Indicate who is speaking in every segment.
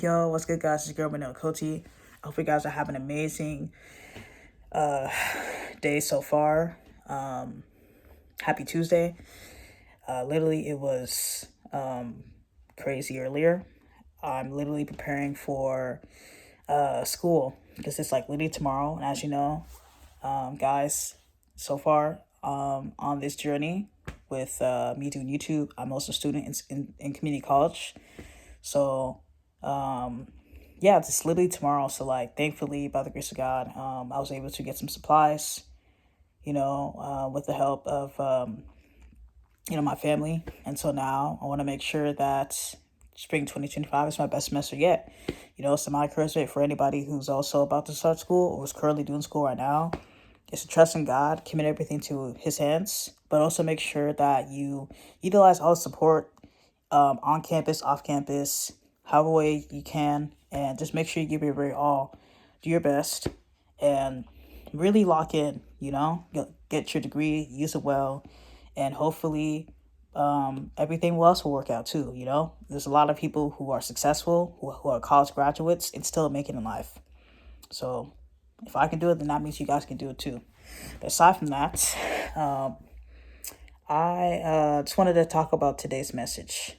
Speaker 1: Yo, what's good, guys? It's your girl, Manel Coty. I hope you guys are having an amazing uh, day so far. Happy Tuesday. Literally, it was crazy earlier. I'm literally preparing for school because it's like literally tomorrow. And as you know, guys, so far on this journey with me doing YouTube, I'm also a student in community college. So, yeah, it's literally tomorrow. So, like, thankfully, by the grace of God, I was able to get some supplies, with the help of, my family. And so now I want to make sure that spring 2025 is my best semester yet. So my encouragement for anybody who's also about to start school or is currently doing school right now is to trust in God, commit everything to His hands, but also make sure that you utilize all the support on campus, off campus, however way you can, and just make sure you give your very all, do your best, and really lock in. Get your degree, use it well, and hopefully, everything else will work out too. There's a lot of people who are successful, who are college graduates, and still making it in life. So, if I can do it, then that means you guys can do it too. But aside from that, I just wanted to talk about today's message.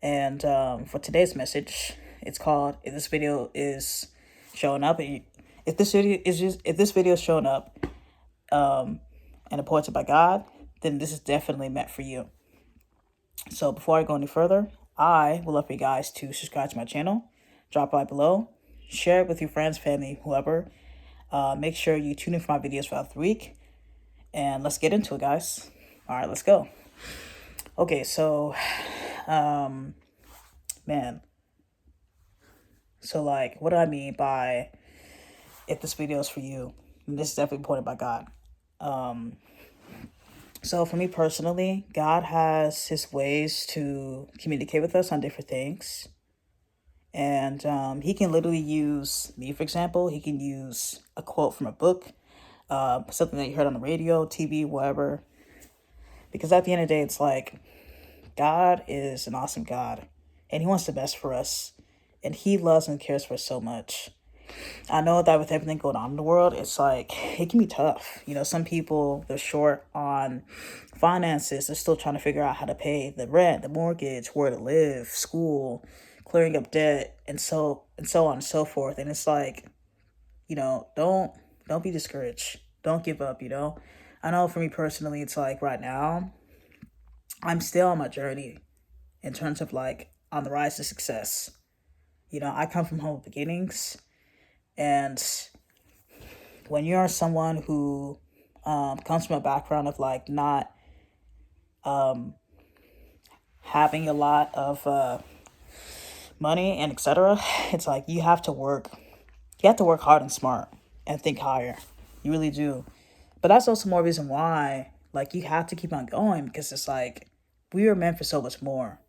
Speaker 1: And for today's message, it's called "If this video is showing up." If this video is showing up, and appointed by God, then this is definitely meant for you. So before I go any further, I would love for you guys to subscribe to my channel, drop a like below, share it with your friends, family, whoever. Make sure you tune in for my videos throughout the week, and let's get into it, guys. All right, let's go. Okay, so, man. So, like, what do I mean by if this video is for you? And this is definitely appointed by God. So, for me personally, God has His ways to communicate with us on different things. And He can literally use me, for example. He can use a quote from a book, something that you heard on the radio, TV, whatever. Because at the end of the day, it's like, God is an awesome God, and He wants the best for us, and He loves and cares for us so much. I know that with everything going on in the world, it's like, it can be tough. Some people, they're short on finances. They're still trying to figure out how to pay the rent, the mortgage, where to live, school, clearing up debt, and so on and so forth. And it's like, don't be discouraged. Don't give up. I know for me personally, it's like right now, I'm still on my journey in terms of like on the rise to success. I come from humble beginnings, and when you're someone who comes from a background of like not having a lot of money and etc., it's like you have to work. You have to work hard and smart and think higher. You really do. But that's also more reason why like you have to keep on going, because it's like we are meant for so much more.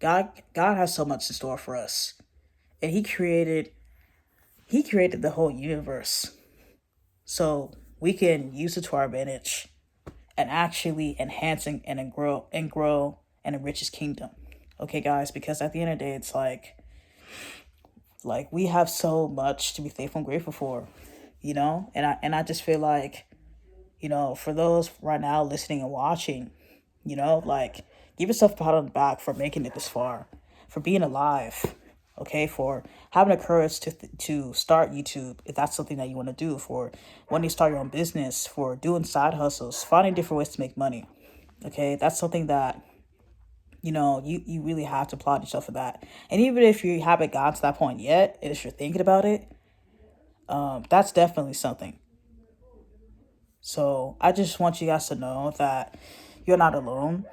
Speaker 1: God has so much in store for us, and He created the whole universe, so we can use it to our advantage and actually enhancing and grow and enrich His kingdom. Okay, guys, because at the end of the day, it's like we have so much to be thankful and grateful for, and I just feel like, for those right now listening and watching, like, give yourself a pat on the back for making it this far, for being alive, okay, for having the courage to start YouTube, if that's something that you want to do, for wanting to start your own business, for doing side hustles, finding different ways to make money, okay? That's something that, you really have to applaud yourself for that. And even if you haven't gotten to that point yet, and if you're thinking about it, that's definitely something. So I just want you guys to know that you're not alone,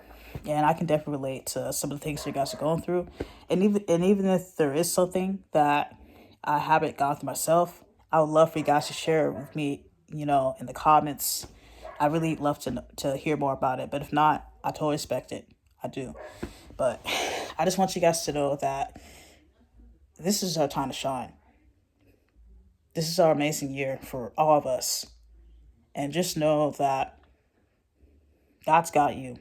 Speaker 1: and I can definitely relate to some of the things you guys are going through. And even if there is something that I haven't gone through myself, I would love for you guys to share it with me, in the comments. I really love to hear more about it. But if not, I totally respect it. I do. But I just want you guys to know that this is our time to shine. This is our amazing year for all of us. And just know that God's got you.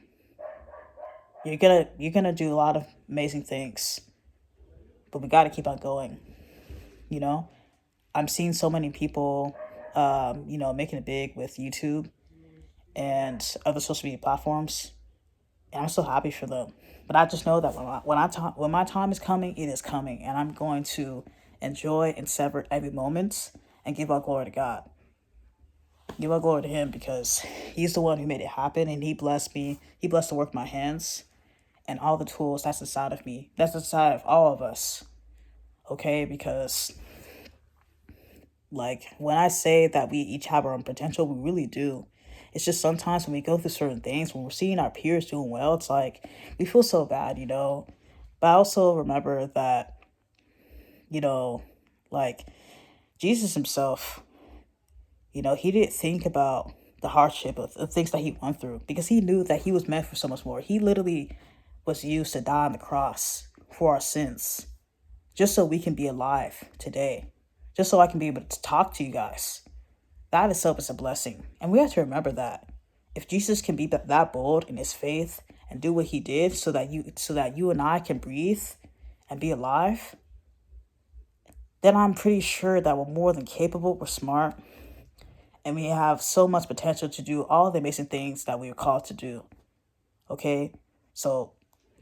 Speaker 1: You're gonna do a lot of amazing things. but we got to keep on going, you know? I'm seeing so many people, making it big with YouTube and other social media platforms, and I'm so happy for them. But I just know that when my time is coming, it is coming, and I'm going to enjoy and savor every moment and give all glory to God. Give all glory to Him because He's the one who made it happen, and He blessed me. He blessed the work of my hands and all the tools that's inside of me. That's inside of all of us. Okay, because like when I say that we each have our own potential, we really do. It's just sometimes when we go through certain things, when we're seeing our peers doing well, it's like we feel so bad. But I also remember that, you know, like Jesus himself, he didn't think about the hardship of the things that he went through because he knew that he was meant for so much more. He literally was used to die on the cross for our sins, just so we can be alive today, just so I can be able to talk to you guys. That itself is a blessing. And we have to remember that. If Jesus can be that bold in his faith and do what he did so that you and I can breathe and be alive, then I'm pretty sure that we're more than capable, we're smart, and we have so much potential to do all the amazing things that we are called to do. Okay? So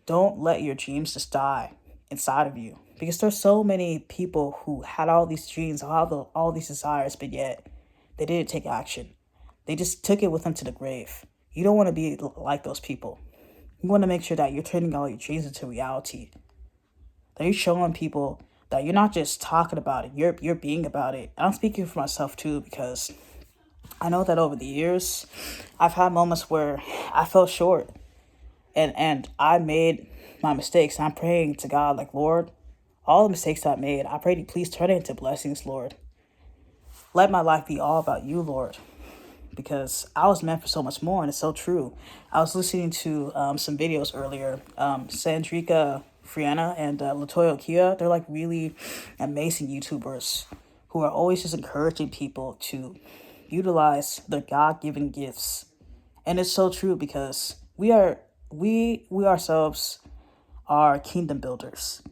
Speaker 1: don't let your dreams just die inside of you. Because there's so many people who had all these dreams, all these desires, but yet they didn't take action. They just took it with them to the grave. You don't want to be like those people. You want to make sure that you're turning all your dreams into reality. That you're showing people that you're not just talking about it, you're being about it. And I'm speaking for myself too, because I know that over the years, I've had moments where I fell short and I made my mistakes. And I'm praying to God, like, Lord, all the mistakes I made, I pray you please turn it into blessings, Lord. Let my life be all about you, Lord, because I was meant for so much more, and it's so true. I was listening to some videos earlier. Sandrika Friana and Latoya Kia, they're like really amazing YouTubers who are always just encouraging people to utilize their God-given gifts. And it's so true because we ourselves are kingdom builders.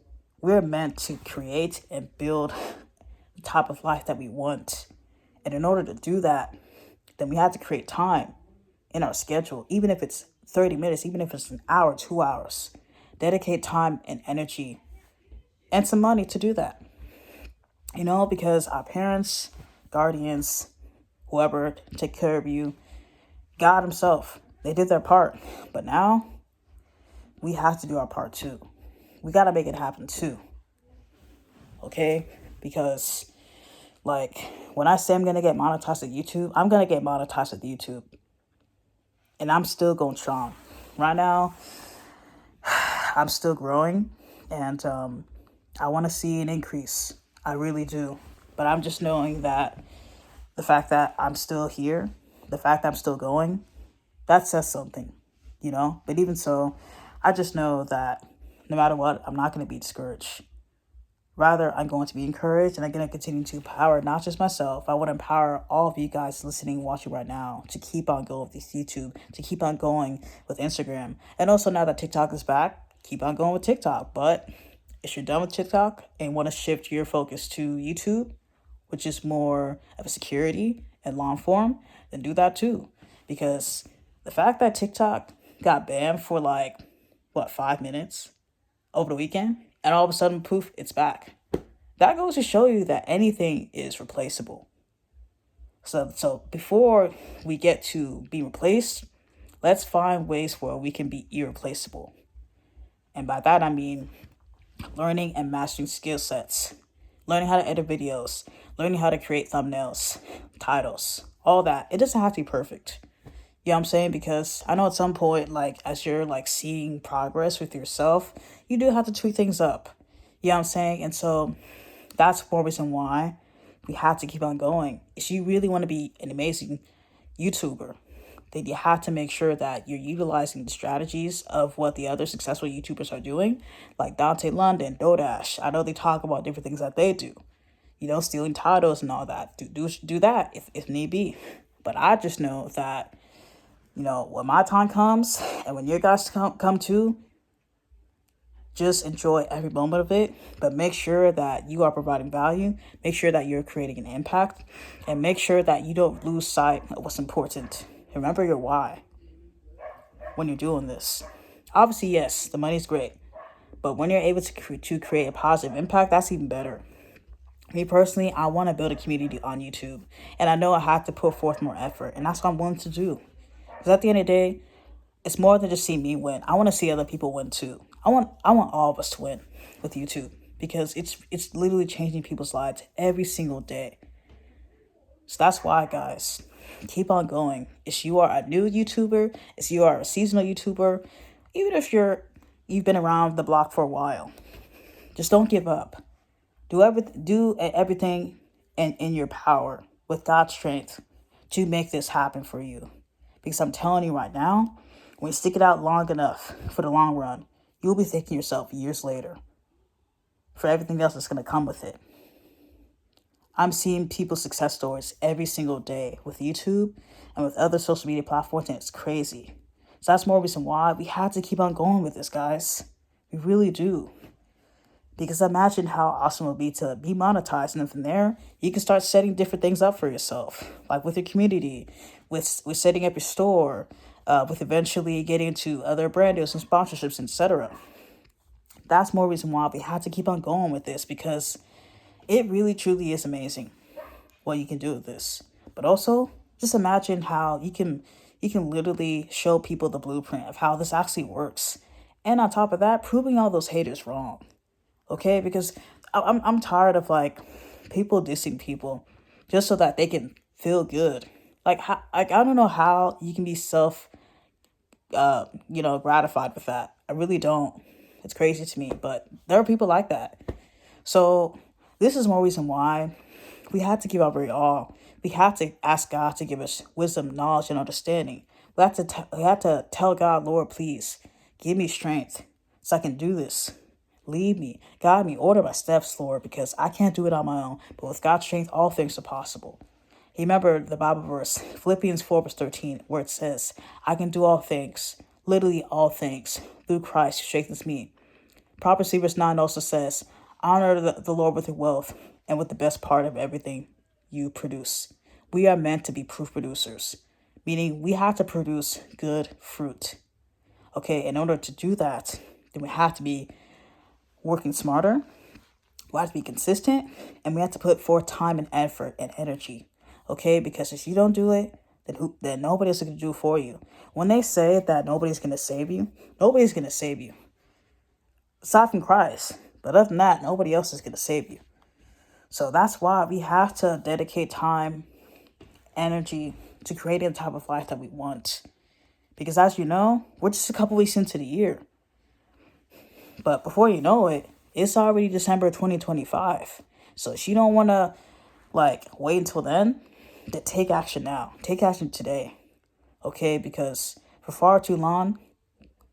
Speaker 1: We're meant to create and build the type of life that we want. And in order to do that, then we have to create time in our schedule, even if it's 30 minutes, even if it's an hour, 2 hours. Dedicate time and energy and some money to do that. Because our parents, guardians, whoever take care of you, God himself, they did their part. But now we have to do our part too. We got to make it happen too. Okay? Because like when I say I'm going to get monetized at YouTube, I'm going to get monetized at YouTube. And I'm still going strong. Right now, I'm still growing. And I want to see an increase. I really do. But I'm just knowing that the fact that I'm still here, the fact that I'm still going, that says something, But even so, I just know that no matter what, I'm not going to be discouraged. Rather, I'm going to be encouraged, and I'm going to continue to empower not just myself. I want to empower all of you guys listening, watching right now to keep on going with this YouTube, to keep on going with Instagram. And also now that TikTok is back, keep on going with TikTok. But if you're done with TikTok and want to shift your focus to YouTube, which is more of a security and long form, then do that too. Because the fact that TikTok got banned for 5 minutes over the weekend, and all of a sudden, poof, it's back. That goes to show you that anything is replaceable. So before we get to be replaced, let's find ways where we can be irreplaceable. And by that, I mean learning and mastering skill sets, learning how to edit videos, learning how to create thumbnails, titles, all that. It doesn't have to be perfect. You know what I'm saying? Because I know at some point, as you're seeing progress with yourself, you do have to tweak things up. You know what I'm saying? And so that's one reason why we have to keep on going. If you really want to be an amazing YouTuber, then you have to make sure that you're utilizing the strategies of what the other successful YouTubers are doing, like Dante London, Dodash. I know they talk about different things that they do, stealing titles and all that. Do that if need be. But I just know that, when my time comes and when your guys come too, Just enjoy every moment of it, but make sure that you are providing value, make sure that you're creating an impact, and make sure that you don't lose sight of what's important. Remember your why when you're doing this. Obviously, yes, the money's great, but when you're able to create a positive impact, that's even better. Me personally, I want to build a community on YouTube, and I know I have to put forth more effort, and that's what I'm willing to do. Because at the end of the day, it's more than just see me win. I want to see other people win too. I want all of us to win with YouTube, because it's literally changing people's lives every single day. So that's why, guys, keep on going. If you are a new YouTuber, if you are a seasonal YouTuber, even if you've been around the block for a while, just don't give up. Do everything in your power with God's strength to make this happen for you. Because I'm telling you right now, when you stick it out long enough for the long run, you'll be thanking yourself years later for everything else that's going to come with it. I'm seeing people's success stories every single day with YouTube and with other social media platforms, and it's crazy. So that's more reason why we have to keep on going with this, guys. We really do. Because imagine how awesome it would be to be monetized. And then from there, you can start setting different things up for yourself. Like with your community, with setting up your store, with eventually getting into other brand deals and sponsorships, etc. That's more reason why we have to keep on going with this. Because it really, truly is amazing what you can do with this. But also, just imagine how you can literally show people the blueprint of how this actually works. And on top of that, proving all those haters wrong. Okay, because I'm tired of like people dissing people just so that they can feel good. I don't know how you can be gratified with that. I really don't. It's crazy to me, but there are people like that. So this is more reason why we had to give our very all. We had to ask God to give us wisdom, knowledge, and understanding. We had to tell God, Lord, please give me strength so I can do this. Lead me, guide me, order my steps, Lord, because I can't do it on my own. But with God's strength, all things are possible. You remember the Bible verse, Philippians 4 verse 13, where it says, I can do all things, literally all things, through Christ who strengthens me. Proverbs 3 verse 9 also says, honor the Lord with your wealth and with the best part of everything you produce. We are meant to be proof producers, meaning we have to produce good fruit. Okay, in order to do that, then we have to be working smarter, we have to be consistent, and we have to put forth time and effort and energy. Okay, because if you don't do it, then nobody's going to do it for you. When they say that nobody's going to save you, nobody's going to save you. Aside from Christ. But other than that, nobody else is going to save you. So that's why we have to dedicate time, energy to creating the type of life that we want. Because as you know, we're just a couple weeks into the year. But before you know it, it's already December 2025. So if you don't want to wait until then take action now. Take action today. Okay? Because for far too long,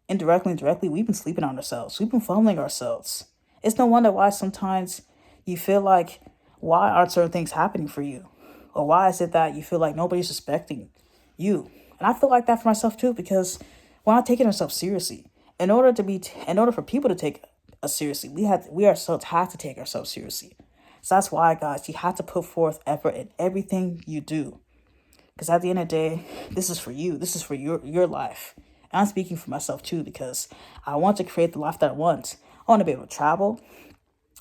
Speaker 1: indirectly and directly, we've been sleeping on ourselves. We've been fumbling ourselves. It's no wonder why sometimes you feel like, why aren't certain things happening for you? Or why is it that you feel like nobody's respecting you? And I feel like that for myself too, because we're not taking ourselves seriously. In order for people to take us seriously, we ourselves have to take ourselves seriously. So that's why, guys, you have to put forth effort in everything you do. Because at the end of the day, this is for you. This is for your life. And I'm speaking for myself too, because I want to create the life that I want. I want to be able to travel.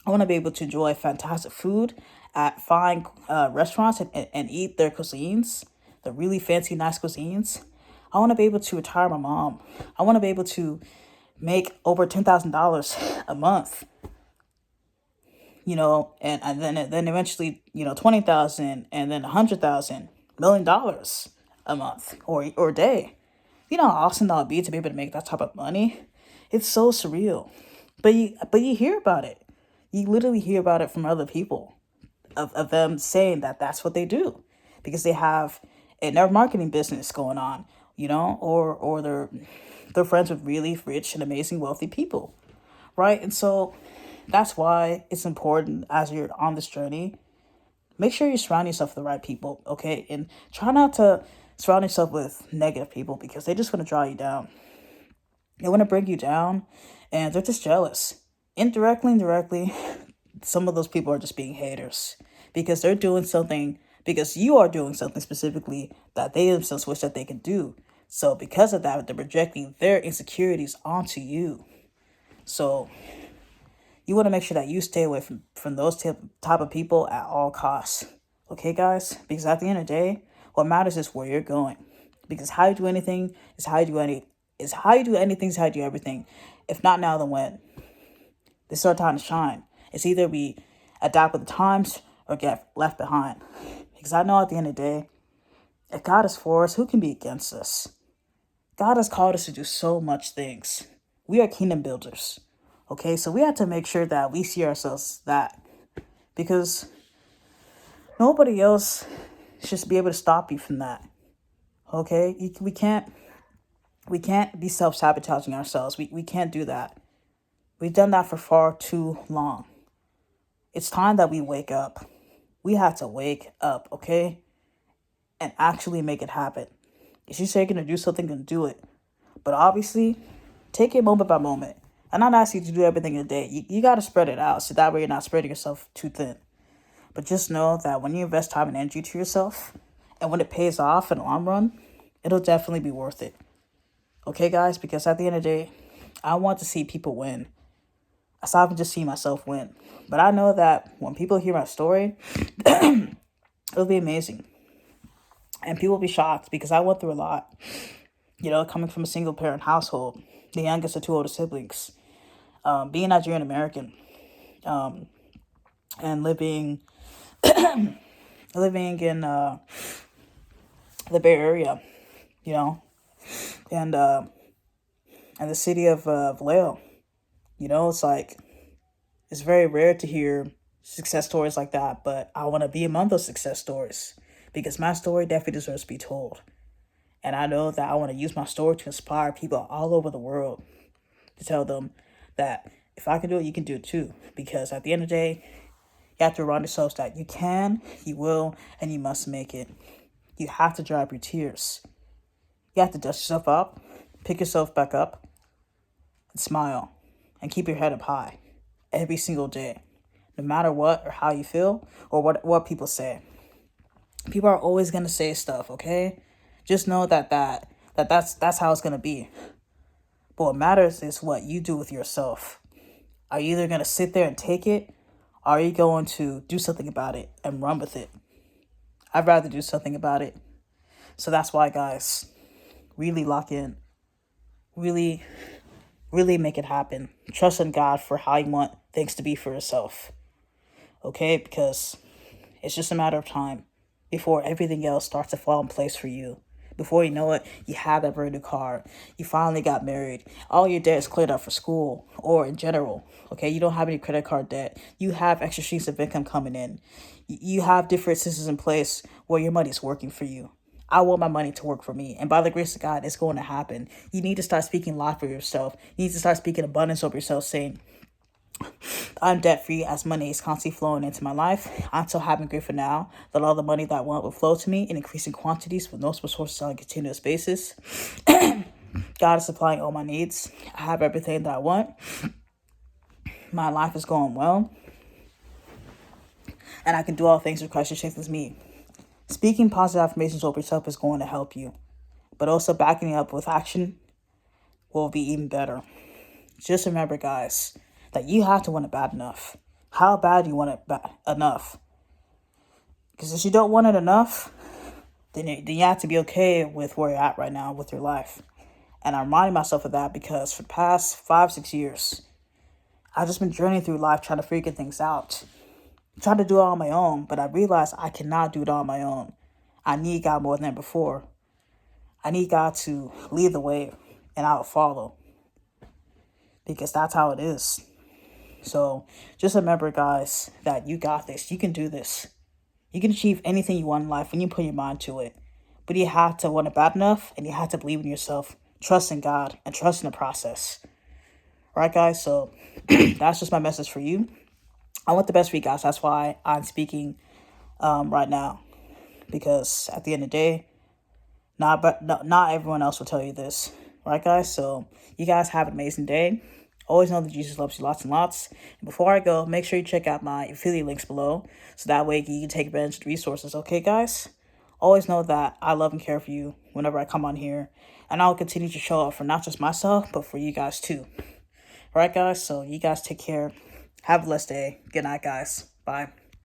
Speaker 1: I want to be able to enjoy fantastic food at fine restaurants and eat their cuisines, the really fancy, nice cuisines. I want to be able to retire my mom. I want to be able to make over $10,000 a month, and then eventually, $20,000 and then $100,000, $1 million a month or a day. You know how awesome that would be to be able to make that type of money? It's so surreal. But you hear about it. You literally hear about it from other people of them saying that that's what they do because they have a network marketing business going on, or they're friends with really rich and amazing wealthy people, right? And so that's why it's important as you're on this journey, make sure you surround yourself with the right people, okay? And try not to surround yourself with negative people because they just want to draw you down. They want to bring you down And they're just jealous. Indirectly and directly, some of those people are just being haters because they're doing something, because you are doing something specifically that they themselves wish that they could do. So because of that, they're projecting their insecurities onto you. So you want to make sure that you stay away from those type of people at all costs. Okay, guys? Because at the end of the day, what matters is where you're going. Because how you do anything is how you do anything is how you do everything. If not now, then when? This is our time to shine. It's either we adapt with the times or get left behind. Because I know at the end of the day, if God is for us, who can be against us? God has called us to do so much things. We are kingdom builders. Okay, so we have to make sure that we see ourselves that. Because nobody else should be able to stop you from that. Okay? We can't be self-sabotaging ourselves. We can't do that. We've done that for far too long. It's time that we wake up. We have to wake up, okay? And actually make it happen. If you say you're going to do something, then do it. But obviously, take it moment by moment. I'm not asking you to do everything in a day. You got to spread it out so that way you're not spreading yourself too thin. But just know that when you invest time and energy to yourself, and when it pays off in the long run, it'll definitely be worth it. Okay, guys? Because at the end of the day, I want to see people win. Aside from just seeing myself win. But I know that when people hear my story, it'll be amazing. And people will be shocked because I went through a lot. Coming from a single parent household, the youngest of two older siblings, being Nigerian American, and living in the Bay Area, and the city of Vallejo. It's very rare to hear success stories like that, but I want to be among those success stories because my story definitely deserves to be told. And I know that I want to use my story to inspire people all over the world, to tell them that if I can do it, you can do it too. Because at the end of the day, you have to remind yourselves that you can, you will, and you must make it. You have to dry up your tears. You have to dust yourself up, pick yourself back up, and smile, and keep your head up high every single day, no matter what or how you feel or what people say. People are always going to say stuff, okay? Just know that's how it's going to be. But what matters is what you do with yourself. Are you either going to sit there and take it, or are you going to do something about it and run with it? I'd rather do something about it. So that's why, guys, really lock in. Really, really make it happen. Trust in God for how you want things to be for yourself. Okay? Because it's just a matter of time before everything else starts to fall in place for you. Before you know it, you have that brand new car. You finally got married. All your debt is cleared up for school or in general. Okay, you don't have any credit card debt. You have extra streams of income coming in. You have different systems in place where your money's working for you. I want my money to work for me. And by the grace of God, it's going to happen. You need to start speaking life for yourself. You need to start speaking abundance over yourself, saying, I'm debt free as money is constantly flowing into my life. I'm so happy and grateful now that all the money that I want will flow to me in increasing quantities with no sources on a continuous basis. God is supplying all my needs. I have everything that I want. My life is going well. And I can do all things through Christ who strengthens me. Speaking positive affirmations over yourself is going to help you. But also backing it up with action will be even better. Just remember, guys, that you have to want it bad enough. How bad do you want it enough? Because if you don't want it enough, then you have to be okay with where you're at right now with your life. And I'm reminding myself of that because for the past 5-6 years, I've just been journeying through life trying to figure things out. Trying to do it on my own, but I realized I cannot do it on my own. I need God more than before. I need God to lead the way, and I will follow. Because that's how it is. So just remember, guys, that you got this. You can do this. You can achieve anything you want in life when you put your mind to it. But you have to want it bad enough, and you have to believe in yourself, trust in God, and trust in the process. All right, guys? So that's just my message for you. I want the best for you guys. That's why I'm speaking right now. Because at the end of the day, not everyone else will tell you this. Right, guys? So you guys have an amazing day. Always know that Jesus loves you lots and lots. And before I go, make sure you check out my affiliate links below, so that way you can take advantage of the resources. Okay, guys? Always know that I love and care for you whenever I come on here. And I'll continue to show up for not just myself, but for you guys too. All right, guys? So you guys take care. Have a blessed day. Good night, guys. Bye.